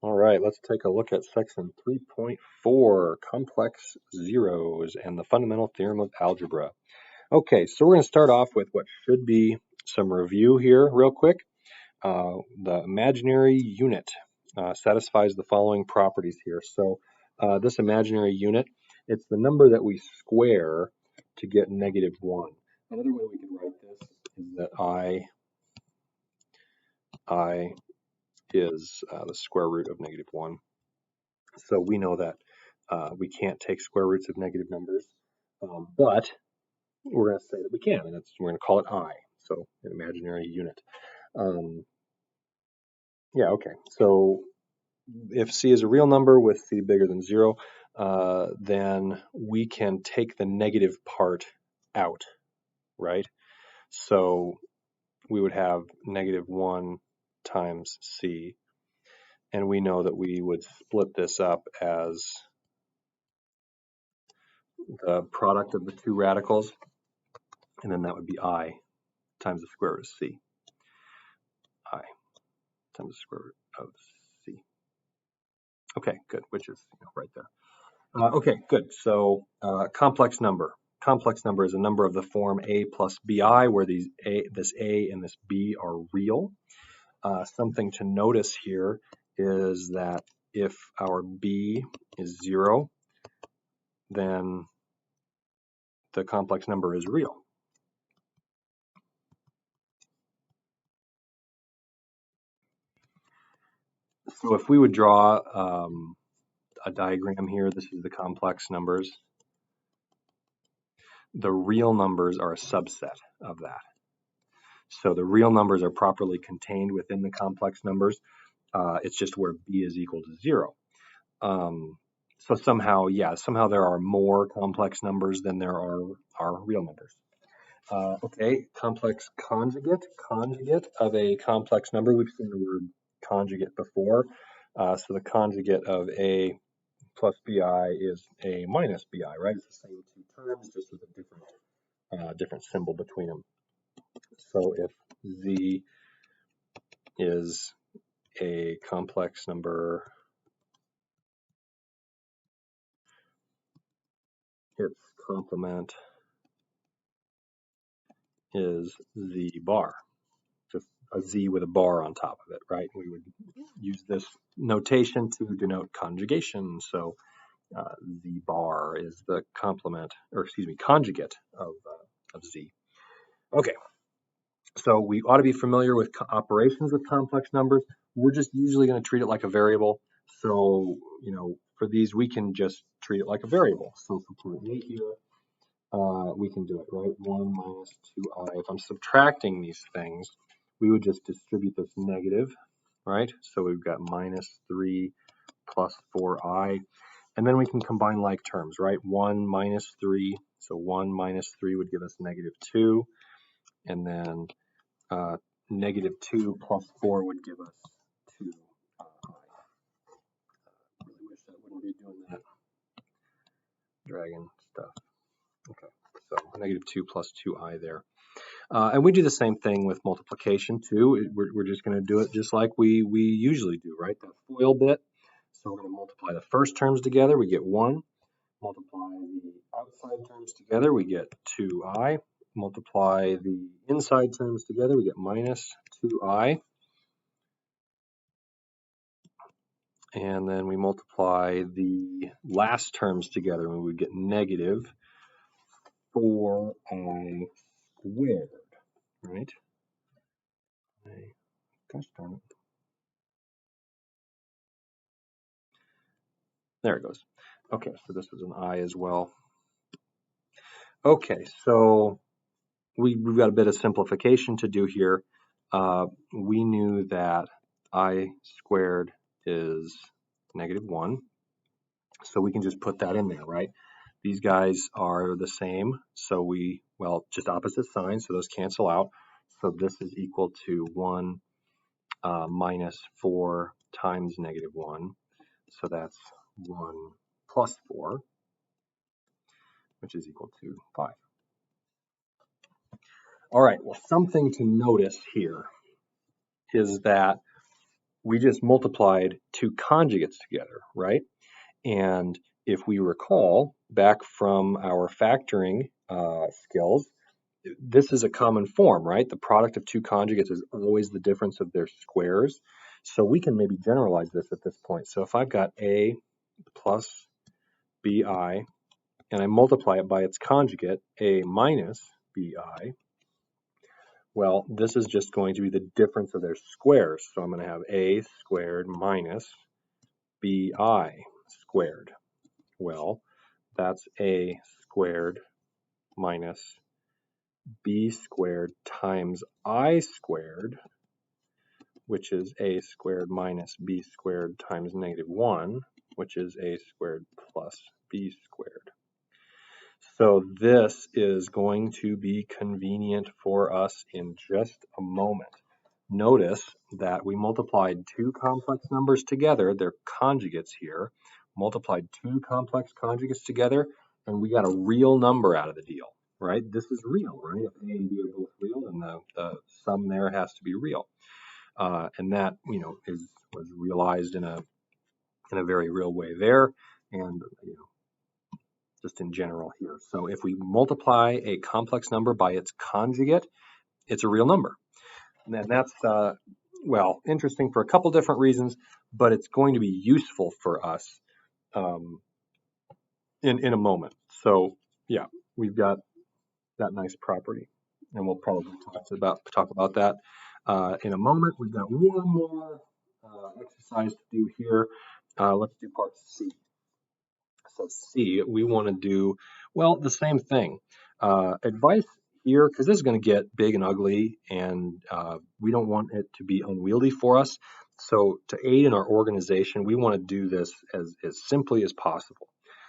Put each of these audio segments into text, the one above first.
All right, let's take a look at section 3.4, complex zeros and the fundamental theorem of algebra. Okay, so we're going to start off with what should be some review here real quick. The imaginary unit satisfies the following properties here. So this imaginary unit, it's the number that we square to get -1. Another way we could write this is that I is the square root of -1. So we know that we can't take square roots of negative numbers, but we're going to say that we can, and we're going to call it I, so an imaginary unit. Yeah, okay. So if C is a real number with C bigger than 0, then we can take the negative part out, right? So we would have -1 times C, and we know that we would split this up as the product of the two radicals, and then that would be I times the square root of C. I times the square root of C. Okay, good, which is right there. Okay, good. So complex number. Complex number is a number of the form a plus bi, where this a and this b are real. Something to notice here is that if our b is 0, then the complex number is real. So if we would draw a diagram here, this is the complex numbers. The real numbers are a subset of that. So the real numbers are properly contained within the complex numbers. It's just where b is equal to 0. So somehow there are more complex numbers than there are real numbers. Okay, complex conjugate. Conjugate of a complex number. We've seen the word conjugate before. So the conjugate of a plus bi is a minus bi, right? It's the same two terms, just with a different symbol between them. So if z is a complex number, its complement is z bar, just a z with a bar on top of it, right? We would use this notation to denote conjugation. So z bar is the conjugate of z. Okay, so we ought to be familiar with operations with complex numbers. We're just usually going to treat it like a variable. So, for these, we can just treat it like a variable. So for part 8 here, we can do it, right? 1 minus 2i. If I'm subtracting these things, we would just distribute this negative, right? So we've got -3 plus 4i. And then we can combine like terms, right? 1 minus 3. So 1 minus 3 would give us -2. And then -2 plus 4 would give us 2i. I really wish that wouldn't be doing that. Dragon stuff. Okay, so -2 plus 2i there. And we do the same thing with multiplication too. We're just going to do it just like we usually do, right? The FOIL bit. So we're going to multiply the first terms together, we get 1. Multiply the outside terms together, we get 2i. Multiply the inside terms together, we get -2i. And then we multiply the last terms together, and we would get -4i squared, right? Gosh darn it. There it goes. Okay, so this is an I as well. Okay, so we've got a bit of simplification to do here. We knew that I squared is -1, so we can just put that in there, right? These guys are the same, so just opposite signs, so those cancel out. So this is equal to 1 minus 4 times -1, so that's 1 plus 4, which is equal to 5. All right, well, something to notice here is that we just multiplied two conjugates together, right? And if we recall back from our factoring skills, this is a common form, right? The product of two conjugates is always the difference of their squares. So we can maybe generalize this at this point. So if I've got A plus BI, and I multiply it by its conjugate, A minus BI, well, this is just going to be the difference of their squares. So I'm going to have A squared minus BI squared. Well, that's A squared minus B squared times I squared, which is A squared minus B squared times -1, which is A squared plus B squared. So this is going to be convenient for us in just a moment. Notice that we multiplied two complex numbers together, they're conjugates here, multiplied two complex conjugates together, and we got a real number out of the deal, right? This is real, right? If A and B are both real, then the sum there has to be real. And that, was realized in a very real way there, and just in general here. So if we multiply a complex number by its conjugate, it's a real number. And that's, well, interesting for a couple different reasons, but it's going to be useful for us in a moment. So yeah, we've got that nice property, and we'll probably talk about that in a moment. We've got one more exercise to do here. Let's do part C. So C, we want to do, well, the same thing. Advice here, because this is going to get big and ugly, and we don't want it to be unwieldy for us. So to aid in our organization, we want to do this as simply as possible.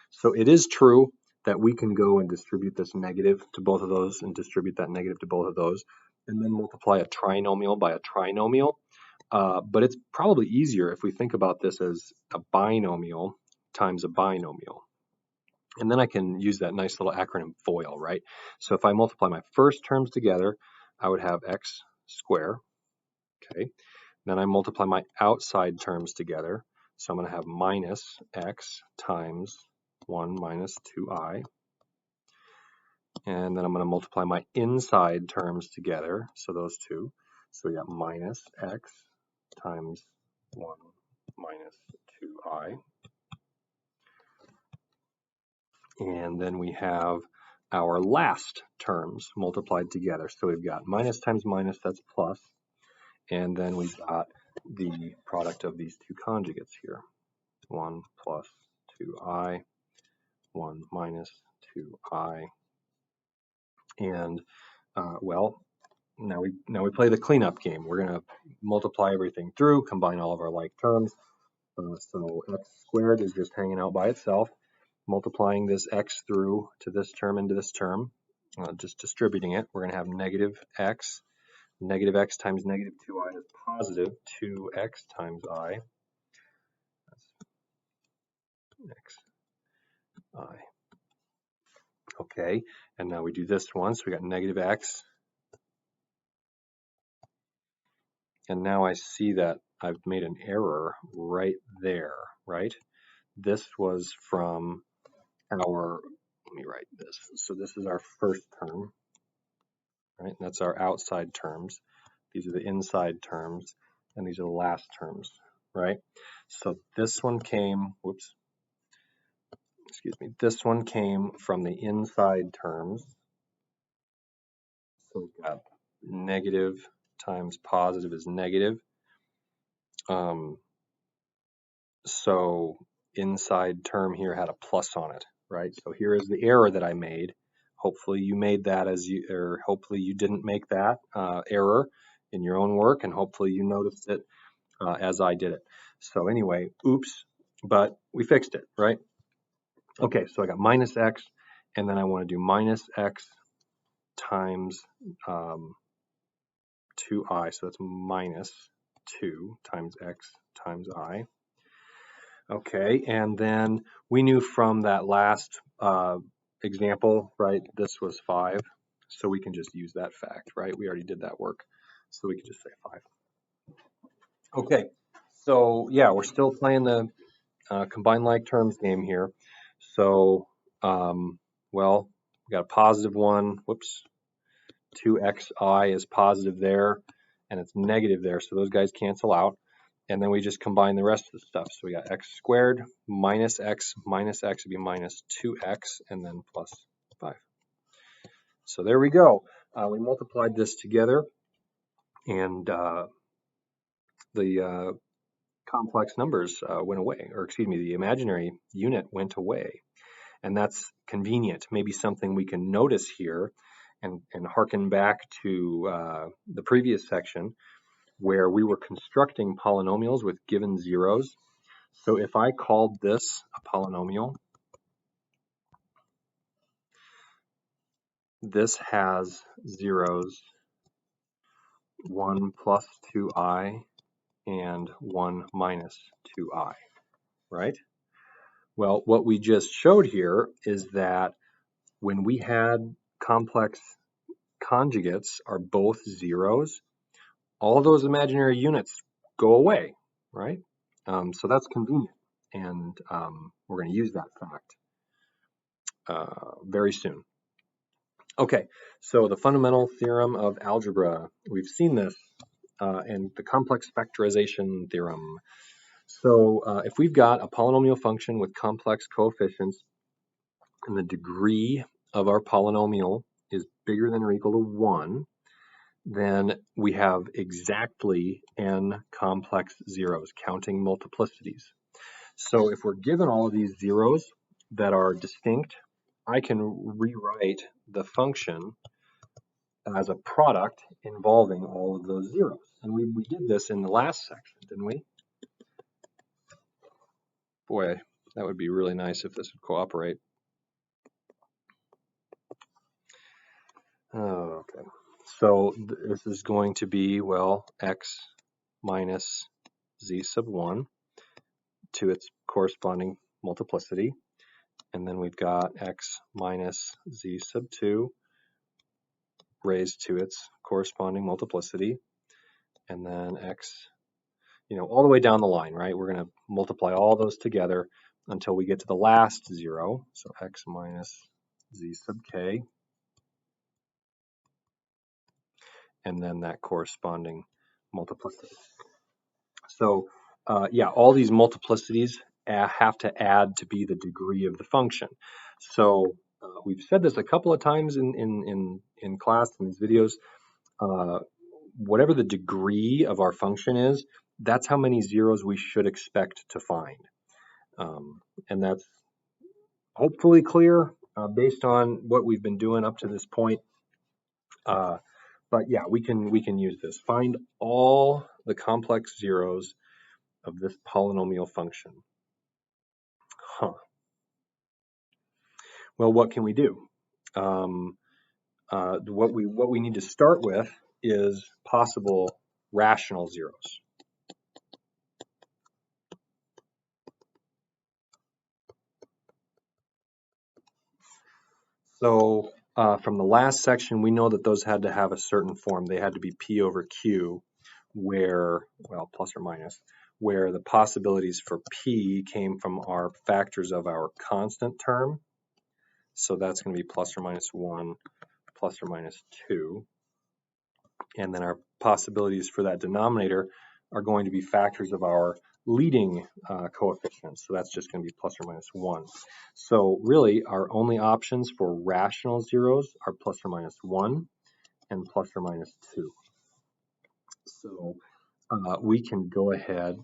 So it is true that we can go and distribute this negative to both of those and distribute that negative to both of those, and then multiply a trinomial by a trinomial. But it's probably easier if we think about this as a binomial times a binomial. And then I can use that nice little acronym FOIL, right? So if I multiply my first terms together, I would have x squared, okay? Then I multiply my outside terms together. So I'm going to have minus x times 1 minus 2i. And then I'm going to multiply my inside terms together, so those two. So we got minus x times 1 minus 2i. And then we have our last terms multiplied together. So we've got minus times minus, that's plus. And then we've got the product of these two conjugates here. 1 plus 2i, 1 minus 2i. And, well, now we play the cleanup game. We're going to multiply everything through, combine all of our like terms. So x squared is just hanging out by itself. Multiplying this x through to this term into this term, just distributing it, we're going to have negative x. Negative x times negative 2i is positive 2x times I. That's x, I. Okay, and now we do this one, so we got negative x. And now I see that I've made an error right there, right? This was from our, let me write this. So this is our first term, right? And that's our outside terms. These are the inside terms, and these are the last terms, right? So this one came, whoops, excuse me, this one came from the inside terms. So we've got negative times positive is negative. So inside term here had a plus on it, right? So here is the error that I made. Hopefully you made that or hopefully you didn't make that error in your own work, and hopefully you noticed it as I did it. So anyway, oops, but we fixed it, right? Okay, so I got minus x, and then I want to do minus x times 2i, so that's minus 2 times x times I. Okay, and then we knew from that last example, right, this was 5, so we can just use that fact, right? We already did that work, so we can just say 5. Okay, So yeah, we're still playing the combined like terms game here. So, well, we got a positive one. Whoops, 2xi is positive there, and it's negative there. So those guys cancel out. And then we just combine the rest of the stuff. So we got x squared minus x would be minus 2x, and then plus 5. So there we go. We multiplied this together, and the complex numbers went away, or excuse me, the imaginary unit went away. And that's convenient. Maybe something we can notice here and harken back to the previous section where we were constructing polynomials with given zeros. So if I called this a polynomial, this has zeros 1 plus 2i and 1 minus 2i, right? Well, what we just showed here is that when we had complex conjugates are both zeros, all those imaginary units go away, right? So that's convenient, and we're going to use that fact very soon. Okay, so the fundamental theorem of algebra, we've seen this, and the complex factorization theorem. So if we've got a polynomial function with complex coefficients, and the degree of our polynomial is bigger than or equal to 1, then we have exactly n complex zeros, counting multiplicities. So if we're given all of these zeros that are distinct, I can rewrite the function as a product involving all of those zeros. And we did this in the last section, didn't we? Boy, that would be really nice if this would cooperate. Oh, okay. So this is going to be, well, x minus z sub 1 to its corresponding multiplicity. And then we've got x minus z sub 2 raised to its corresponding multiplicity. And then x, all the way down the line, right? We're going to multiply all those together until we get to the last zero. So x minus z sub k. And then that corresponding multiplicity. So yeah, all these multiplicities have to add to be the degree of the function. So we've said this a couple of times in class in these videos. Whatever the degree of our function is, that's how many zeros we should expect to find. And that's hopefully clear based on what we've been doing up to this point. But yeah, we can use this. Find all the complex zeros of this polynomial function. Well, what can we do? What we need to start with is possible rational zeros. So from the last section, we know that those had to have a certain form. They had to be P over Q, where, well, plus or minus, where the possibilities for P came from our factors of our constant term. So that's going to be plus or minus 1, plus or minus 2. And then our possibilities for that denominator are going to be factors of our leading coefficients. So that's just going to be plus or minus 1. So really, our only options for rational zeros are plus or minus 1 and plus or minus 2. So we can go ahead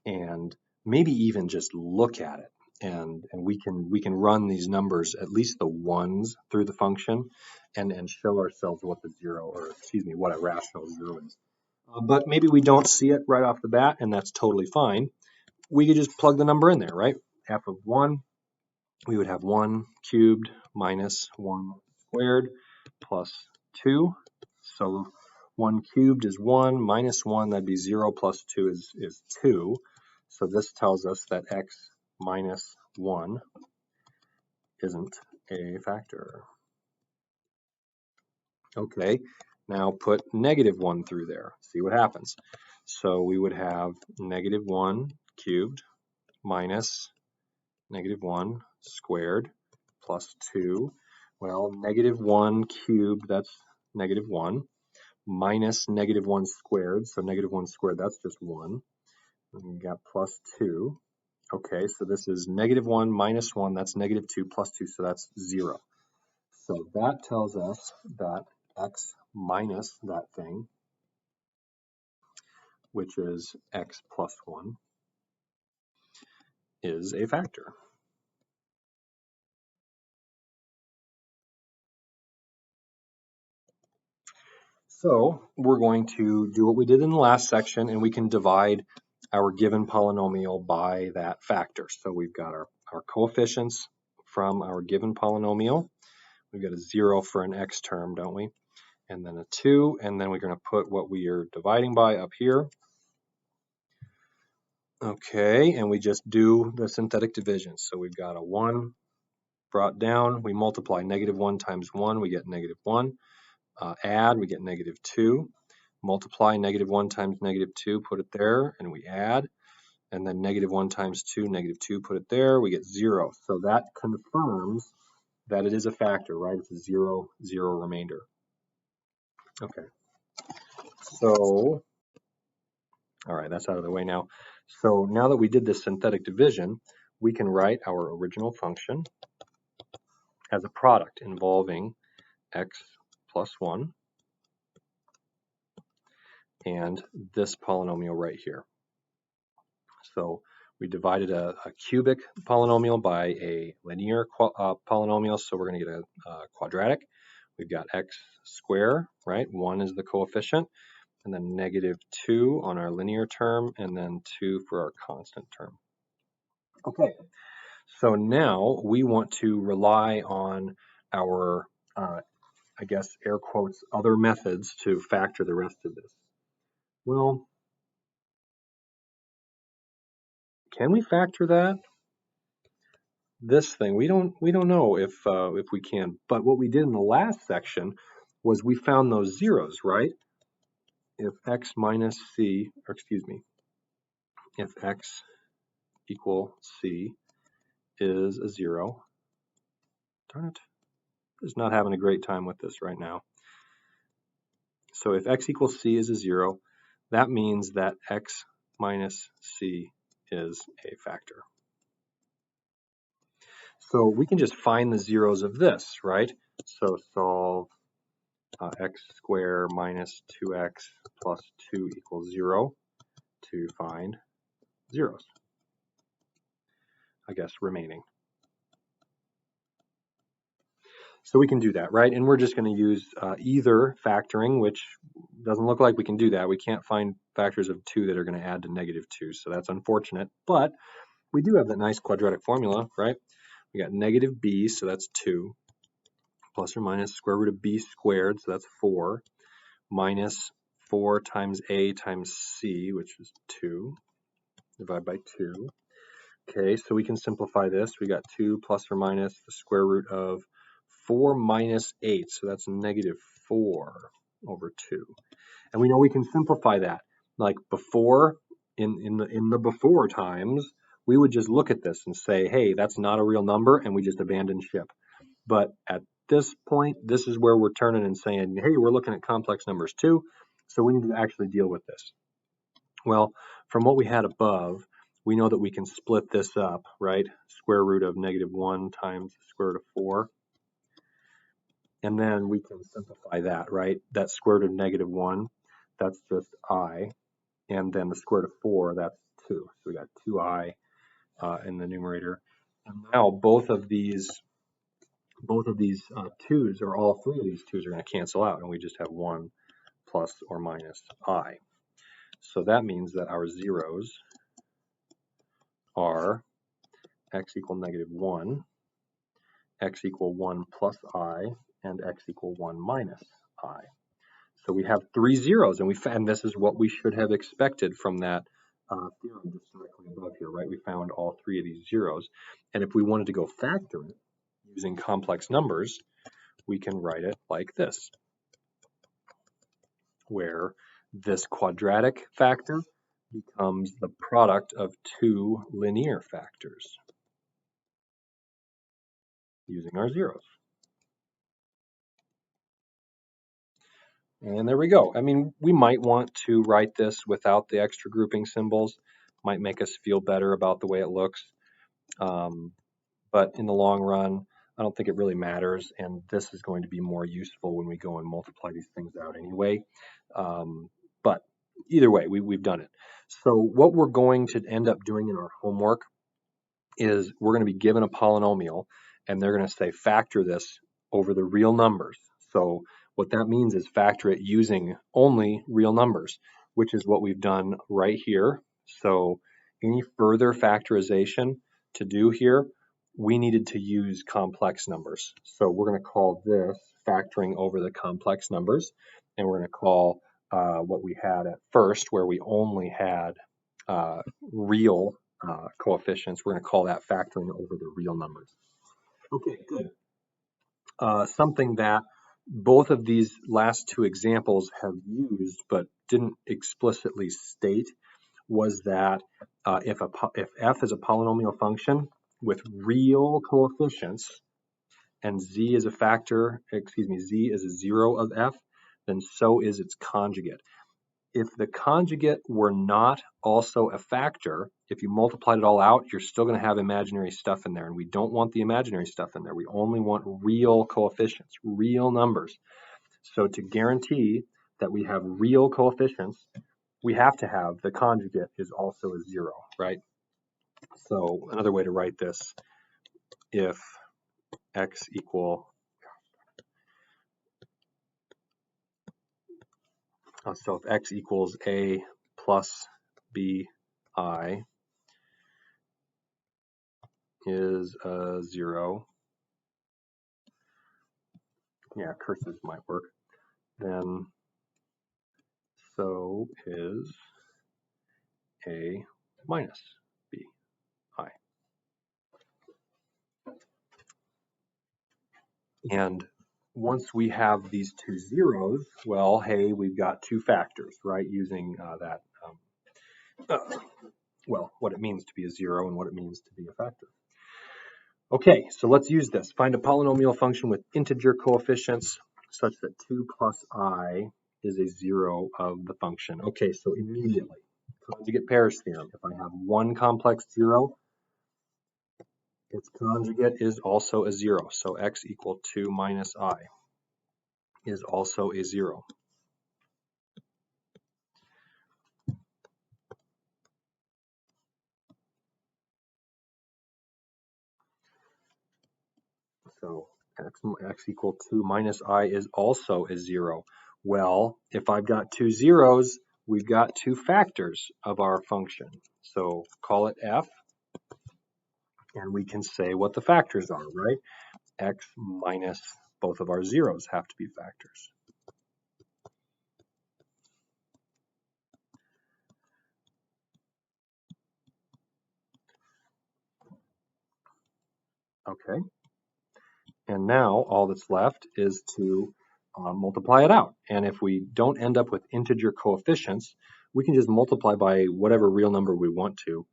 and maybe even just look at it. And we can run these numbers, at least the ones, through the function and show ourselves what the zero, or excuse me, what a rational zero is. But maybe we don't see it right off the bat, and that's totally fine. We could just plug the number in there, right? F of 1, we would have 1 cubed minus 1 squared plus 2. So 1 cubed is 1, minus 1, that'd be 0, plus 2 is 2. So this tells us that x minus 1 isn't a factor. Okay, now put negative 1 through there. See what happens. So we would have -1 cubed minus -1 squared plus 2. Well, -1 cubed, that's -1, minus -1 squared, so -1 squared, that's just 1. And we got plus 2. Okay, so this is -1 minus 1, that's -2 plus 2, so that's 0. So that tells us that x minus that thing, which is x plus 1, is a factor. So we're going to do what we did in the last section, and we can divide our given polynomial by that factor. So we've got our coefficients from our given polynomial. We've got a 0 for an x term, don't we? And then a 2, and then we're going to put what we are dividing by up here. Okay, and we just do the synthetic division. So we've got a 1 brought down. We multiply -1 times 1, we get -1. Add, we get -2. Multiply -1 times -2, put it there, and we add. And then -1 times 2, -2, put it there, we get 0. So that confirms that it is a factor, right? It's a 0, 0 remainder. Okay. So, all right, that's out of the way now. So now that we did this synthetic division, we can write our original function as a product involving x plus 1 and this polynomial right here. So we divided a cubic polynomial by a linear polynomial, so we're going to get a quadratic. We've got x squared, right? 1 is the coefficient, and then -2 on our linear term, and then 2 for our constant term. Okay, so now we want to rely on our, I guess, air quotes, other methods to factor the rest of this. Well, can we factor that? This thing, we don't know if we can. But what we did in the last section was we found those zeros, right? If x minus c, or excuse me, if x equal c is a 0, darn it, just not having a great time with this right now. So if x equals c is a 0, that means that x minus c is a factor. So we can just find the zeros of this, right? So solve x squared minus 2x plus 2 equals 0 to find zeros, I guess, remaining. So we can do that, right? And we're just going to use either factoring, which doesn't look like we can do that. We can't find factors of 2 that are going to add to -2, so that's unfortunate. But we do have that nice quadratic formula, right? We got -b, so that's 2, plus or minus square root of b squared, so that's 4, minus 4 times a times c, which is 2, divided by 2. Okay, so we can simplify this. We got 2 plus or minus the square root of 4 minus 8, so that's -4 over 2. And we know we can simplify that. Like before, in the before times, we would just look at this and say, hey, that's not a real number, and we just abandon ship. But at this point, this is where we're turning and saying, hey, we're looking at complex numbers too, so we need to actually deal with this. Well, from what we had above, we know that we can split this up, right? Square root of -1 times the square root of 4. And then we can simplify that, right? That square root of -1, that's just I. And then the square root of 4, that's 2. So we got 2i in the numerator. And now both of these 2's, or all 3 of these 2's, are going to cancel out, and we just have 1 plus or minus I. So that means that our zeros are x equal -1, x equal 1 plus I, and x equal 1 minus I. So we have 3 zeros, and this is what we should have expected from that theorem just directly above here, right? We found all 3 of these zeros. And if we wanted to go factor it using complex numbers, we can write it like this, where this quadratic factor becomes the product of two linear factors using our zeros. And there we go. I mean, we might want to write this without the extra grouping symbols. Might make us feel better about the way it looks. But in the long run, I don't think it really matters. And this is going to be more useful when we go and multiply these things out anyway. But either way, we've done it. So what we're going to end up doing in our homework is we're going to be given a polynomial, and they're going to say factor this over the real numbers. So what that means is factor it using only real numbers, which is what we've done right here. So any further factorization to do here, we needed to use complex numbers. So we're going to call this factoring over the complex numbers, and we're going to call what we had at first, where we only had real coefficients, we're going to call that factoring over the real numbers. Okay, good. Something that both of these last two examples have used but didn't explicitly state was that if f is a polynomial function with real coefficients and z is a z is a zero of f, then so is its conjugate. If the conjugate were not also a factor, if you multiplied it all out, you're still going to have imaginary stuff in there, and we don't want the imaginary stuff in there. We only want real coefficients, real numbers. So to guarantee that we have real coefficients, we have to have the conjugate is also a zero, right? So another way to write this, if x equal, so if x equals a plus bi is a zero, yeah, cursive might work, then so is a minus bi. And once we have these two zeros, well, hey, we've got two factors, right? Using well, what it means to be a zero and what it means to be a factor. Okay, so let's use this. Find a polynomial function with integer coefficients such that 2 plus I is a zero of the function. Okay, so immediately, conjugate pairs theorem. If I have one complex zero, its conjugate is also a zero. So x equal 2 minus I is also a zero. So x equal 2 minus I is also a zero. Well, if I've got two zeros, we've got two factors of our function. So call it f, and we can say what the factors are, right? X minus both of our zeros have to be factors. Okay. And now all that's left is to multiply it out. And if we don't end up with integer coefficients, we can just multiply by whatever real number we want to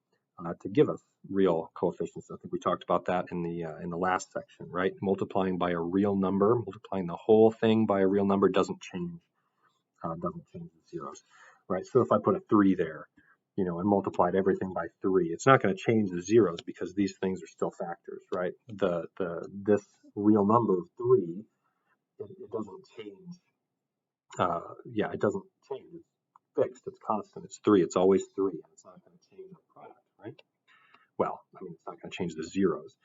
give us real coefficients. I think we talked about that in the last section, right? Multiplying by a real number, multiplying the whole thing by a real number doesn't change the zeros, right? So if I put a 3 there, you know, and multiplied everything by 3, it's not going to change the zeros because these things are still factors, right? This real number of 3, it doesn't change. Yeah, it doesn't change. It's fixed. It's constant. It's 3. It's always 3, and it's not going to change the product, right? Well, I mean, it's not going to change the zeros.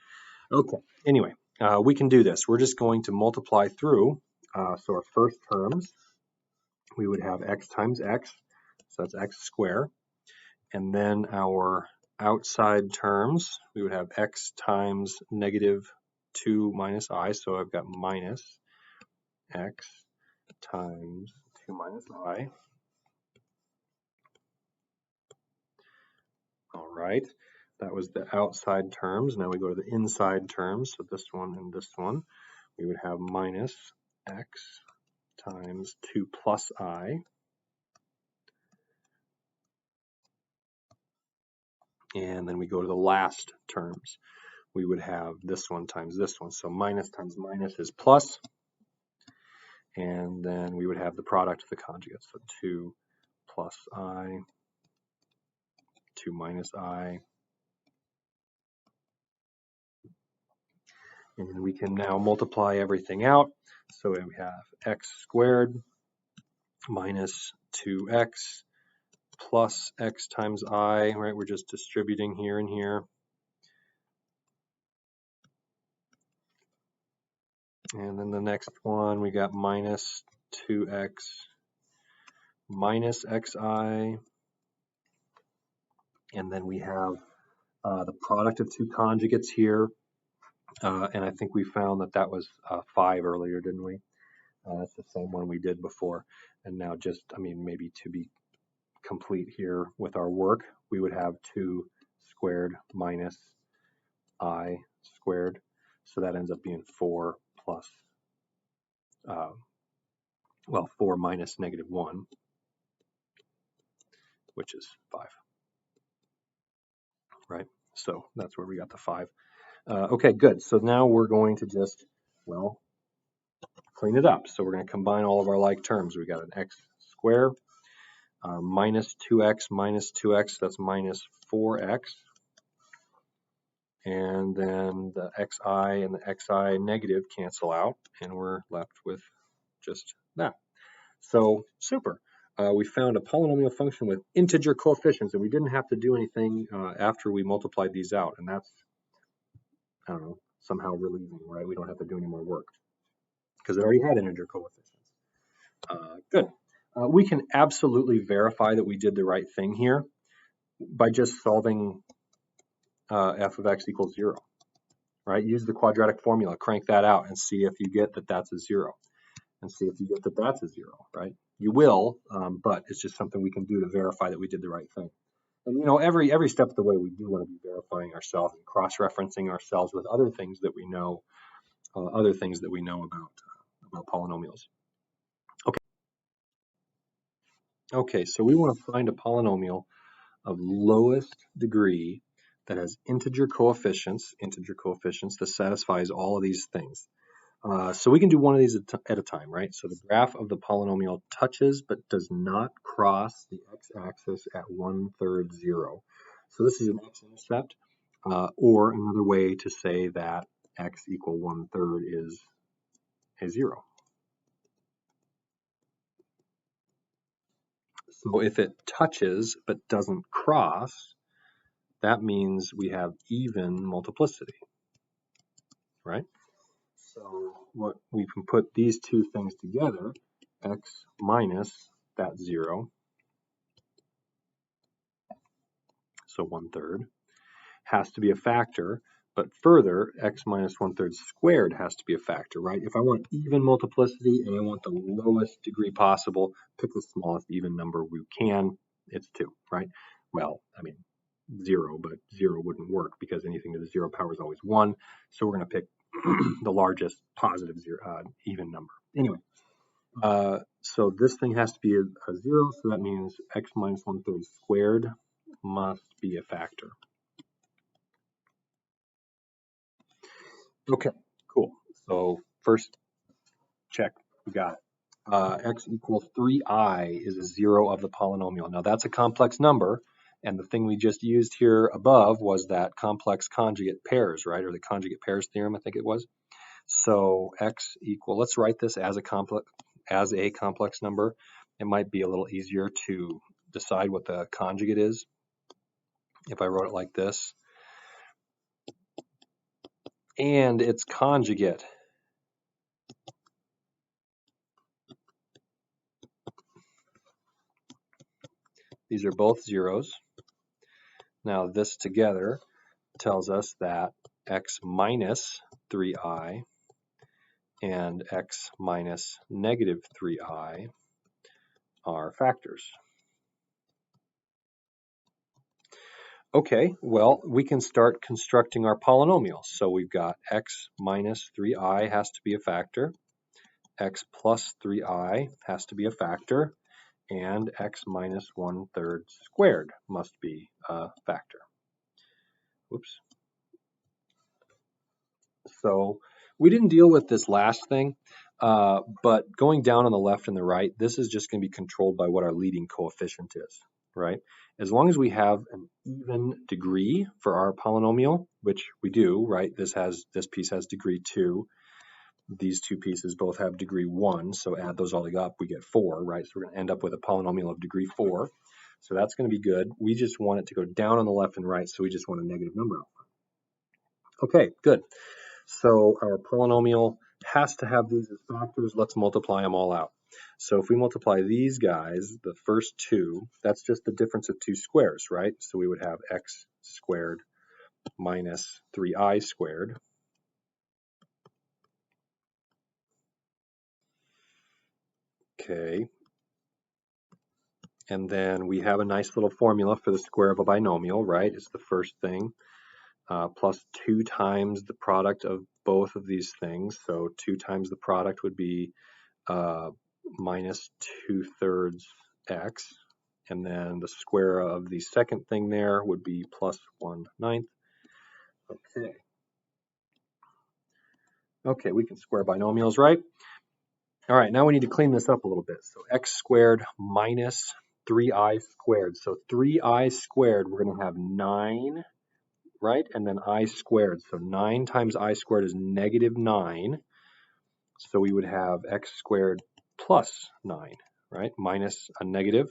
Okay. Anyway, we can do this. We're just going to multiply through. So our first terms, we would have x times x, so that's x squared. And then our outside terms, we would have x times negative 2 minus I, so I've got minus x times 2 minus I. All right, that was the outside terms. Now we go to the inside terms, so this one and this one. We would have minus x times 2 plus I. And then we go to the last terms. We would have this one times this one. So minus times minus is plus. And then we would have the product of the conjugates. So 2 plus I, 2 minus I. And we can now multiply everything out. So we have x squared minus 2x plus x times I, right? We're just distributing here and here. And then the next one, we got minus 2x minus xi. And then we have the product of two conjugates here. And I think we found that that was 5 earlier, didn't we? That's the same one we did before. And now just, I mean, maybe to be complete here with our work, we would have 2 squared minus I squared. So that ends up being 4 plus, 4 minus negative 1, which is 5, right? So that's where we got the 5. Okay, good. So now we're going to just, well, clean it up. So we're going to combine all of our like terms. We got an x squared minus 2x, that's minus 4x. And then the xi and the xi negative cancel out, and we're left with just that. So super. We found a polynomial function with integer coefficients, and we didn't have to do anything after we multiplied these out. And that's, I don't know, somehow relieving, right? We don't have to do any more work because it already had integer coefficients. Good. We can absolutely verify that we did the right thing here by just solving f of x equals 0, right? Use the quadratic formula, crank that out, and see if you get that that's a 0, and see if you get that that's a 0, right? You will, but it's just something we can do to verify that we did the right thing. And you know, every step of the way, we do want to be verifying ourselves and cross-referencing ourselves with other things that we know, about polynomials. Okay, so we want to find a polynomial of lowest degree that has integer coefficients that satisfies all of these things. So we can do one of these at a time, right? So the graph of the polynomial touches but does not cross the x-axis at 1/3 0. So this is an x-intercept, or another way to say that x equal 1/3 is a 0. So if it touches but doesn't cross, that means we have even multiplicity, right? So what we can put these two things together, x minus that 0, so 1/3, has to be a factor, but further, x minus 1/3 squared has to be a factor, right? If I want even multiplicity and I want the lowest degree possible, pick the smallest even number we can. It's 2, right? Well, I mean, 0, but 0 wouldn't work because anything to the 0 power is always 1. So we're going to pick the largest positive even number. Anyway, so this thing has to be a 0, so that means x minus 1/3 squared must be a factor. Okay, cool. So first check, we got x equals 3i is a 0 of the polynomial. Now that's a complex number, and the thing we just used here above was that complex conjugate pairs, right? Or the conjugate pairs theorem, I think it was. So x equal, let's write this as a complex number. It might be a little easier to decide what the conjugate is if I wrote it like this. And its conjugate. These are both zeros. Now this together tells us that x minus 3i and x minus negative 3i are factors. Okay, well, we can start constructing our polynomials. So we've got x minus 3i has to be a factor, x plus 3i has to be a factor, and x minus 1/3 squared must be a factor. Whoops. So we didn't deal with this last thing, but going down on the left and the right, this is just going to be controlled by what our leading coefficient is, right? As long as we have an even degree for our polynomial, which we do, right? This piece has degree 2. These two pieces both have degree 1, so add those all up, we get 4, right? So we're going to end up with a polynomial of degree 4. So that's going to be good. We just want it to go down on the left and right, so we just want a negative number out front. Okay, good. So our polynomial has to have these as factors. Let's multiply them all out. So if we multiply these guys, the first two, that's just the difference of two squares, right? So we would have x squared minus 3i squared. Okay. And then we have a nice little formula for the square of a binomial, right? It's the first thing. Plus 2 times the product of both of these things. So 2 times the product would be minus 2/3 x. And then the square of the second thing there would be plus 1/9. Okay. Okay, we can square binomials, right? All right, now we need to clean this up a little bit. So x squared minus 3i squared. So 3i squared, we're going to have 9, right? And then I squared. So 9 times I squared is negative 9. So we would have x squared plus 9, right? Minus a negative,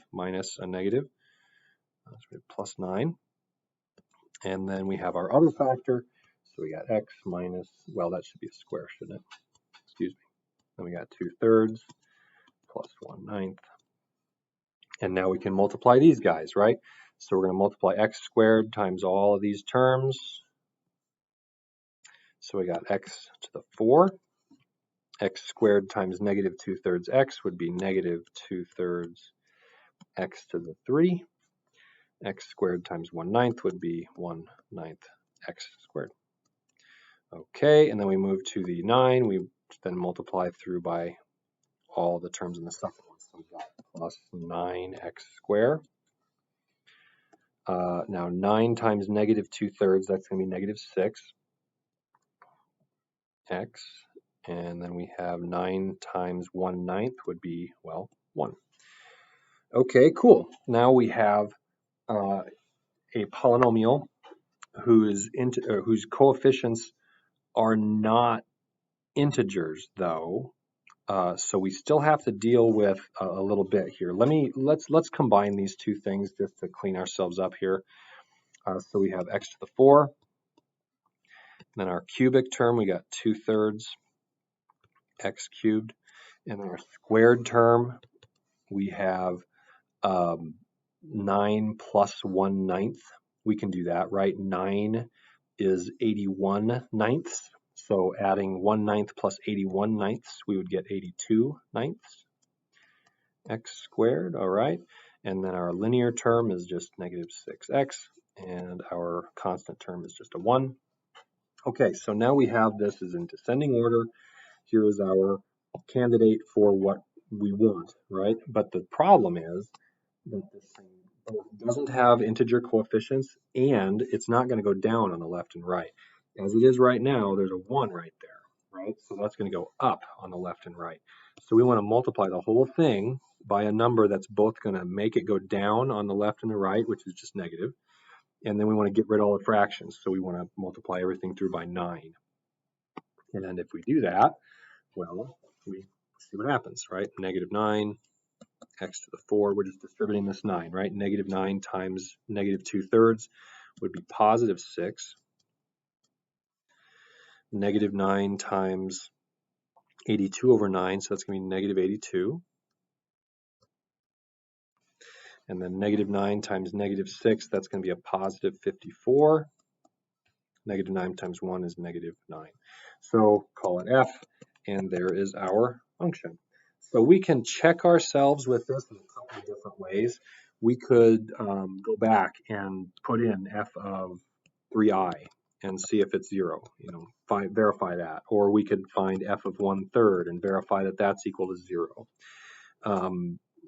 plus 9. And then we have our other factor. So we got x minus, well, that should be a square, shouldn't it? Excuse me. Then we got 2/3 plus 1/9. And now we can multiply these guys, right? So we're going to multiply x squared times all of these terms. So we got x to the 4. X squared times negative 2/3 x would be negative 2/3 x to the 3. X squared times 1/9 would be 1/9 x squared. Okay, and then we move to the 9. We then multiply through by all the terms in the second one. So we got plus 9x squared. Now 9 times negative 2/3, that's going to be negative 6x. And then we have 9 times 1/9 would be, well, 1. Okay, cool. Now we have a polynomial whose coefficients are not integers, though. So we still have to deal with a little bit here. Let's combine these two things just to clean ourselves up here. So we have x to the 4. Then our cubic term, we got 2/3 x cubed. And then our squared term, we have 9 plus 1/9. We can do that, right? 9 is 81/9. So adding 1/9 plus 81/9, we would get 82/9 x squared, all right? And then our linear term is just negative 6x, and our constant term is just a 1. Okay, so now we have this is in descending order. Here is our candidate for what we want, right? But the problem is that this thing doesn't have integer coefficients, and it's not going to go down on the left and right. As it is right now, there's a 1 right there, right? So that's going to go up on the left and right. So we want to multiply the whole thing by a number that's both going to make it go down on the left and the right, which is just negative. And then we want to get rid of all the fractions. So we want to multiply everything through by 9. And then if we do that, well, we see what happens, right? Negative 9, x to the 4, we're just distributing this 9, right? Negative 9 times negative 2/3 would be positive 6. Negative 9 times 82 over 9, so that's going to be negative 82. And then negative 9 times negative 6, that's going to be a positive 54. Negative 9 times 1 is negative 9. So call it f, and there is our function. So we can check ourselves with this in a couple of different ways. We could go back and put in f of 3i and see if it's 0, verify that. Or we could find f of 1/3 and verify that that's equal to 0.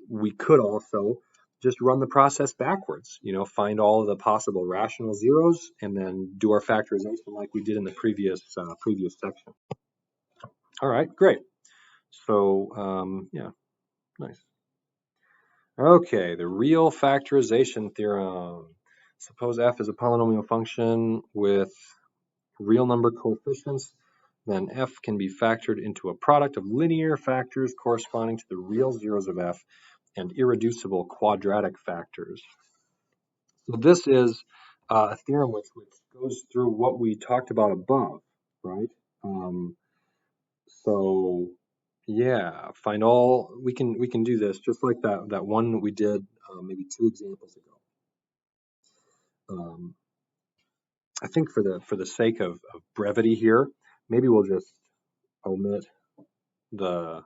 We could also just run the process backwards. You know, find all of the possible rational zeros and then do our factorization like we did in the previous section. All right, great. So yeah, nice. Okay, the real factorization theorem. Suppose f is a polynomial function with real number coefficients, then f can be factored into a product of linear factors corresponding to the real zeros of f and irreducible quadratic factors. So this is a theorem which goes through what we talked about above, right? So yeah, find all, we can do this just like that one we did maybe 2 examples ago. I think for the sake of brevity here, maybe we'll just omit the,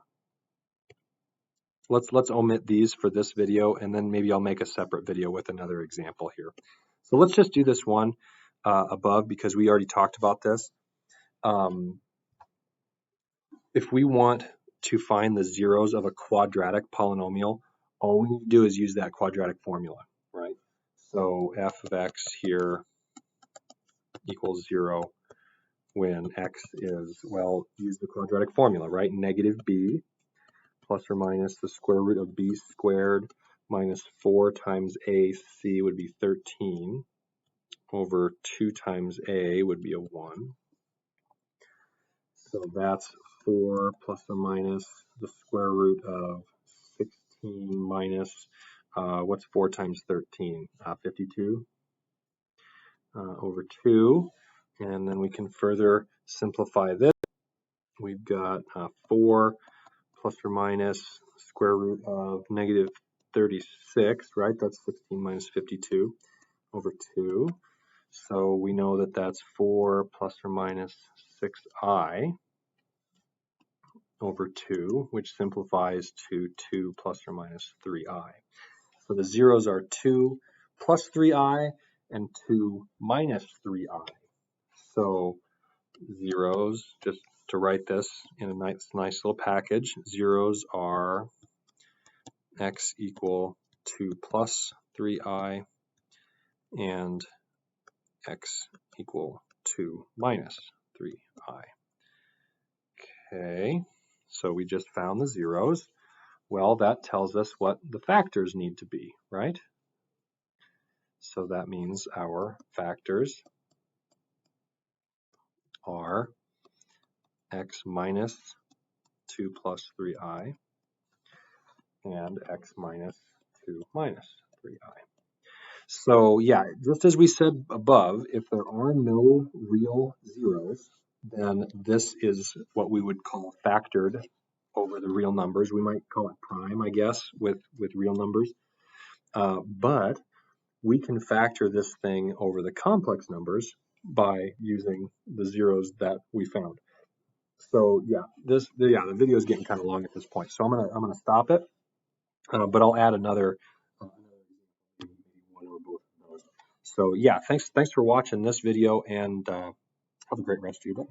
let's omit these for this video, and then maybe I'll make a separate video with another example here. So let's just do this one above because we already talked about this. If we want to find the zeros of a quadratic polynomial, all we need to do is use that quadratic formula, right? So f of x here equals 0 when x is, well, use the quadratic formula, right? Negative b plus or minus the square root of b squared minus 4 times ac would be 13 over 2 times a would be a 1. So that's 4 plus or minus the square root of 16 minus, what's 4 times 13? 52 over 2. And then we can further simplify this. We've got 4 plus or minus square root of negative 36, right? That's 16 minus 52 over 2. So we know that that's 4 plus or minus 6i over 2, which simplifies to 2 plus or minus 3i. So the zeros are 2 plus 3i and 2 minus 3i. So zeros, just to write this in a nice little package, zeros are x equal 2 plus 3i and x equal 2 minus 3i. Okay, so we just found the zeros. Well, that tells us what the factors need to be, right? So that means our factors are x minus 2 plus 3i and x minus 2 minus 3i. So yeah, just as we said above, if there are no real zeros, then this is what we would call factored over the real numbers. We might call it prime, I guess, with real numbers. But we can factor this thing over the complex numbers by using the zeros that we found. So yeah, the video is getting kind of long at this point, so I'm gonna stop it. But I'll add another one or both of those. So yeah, thanks for watching this video, and have a great rest of your day.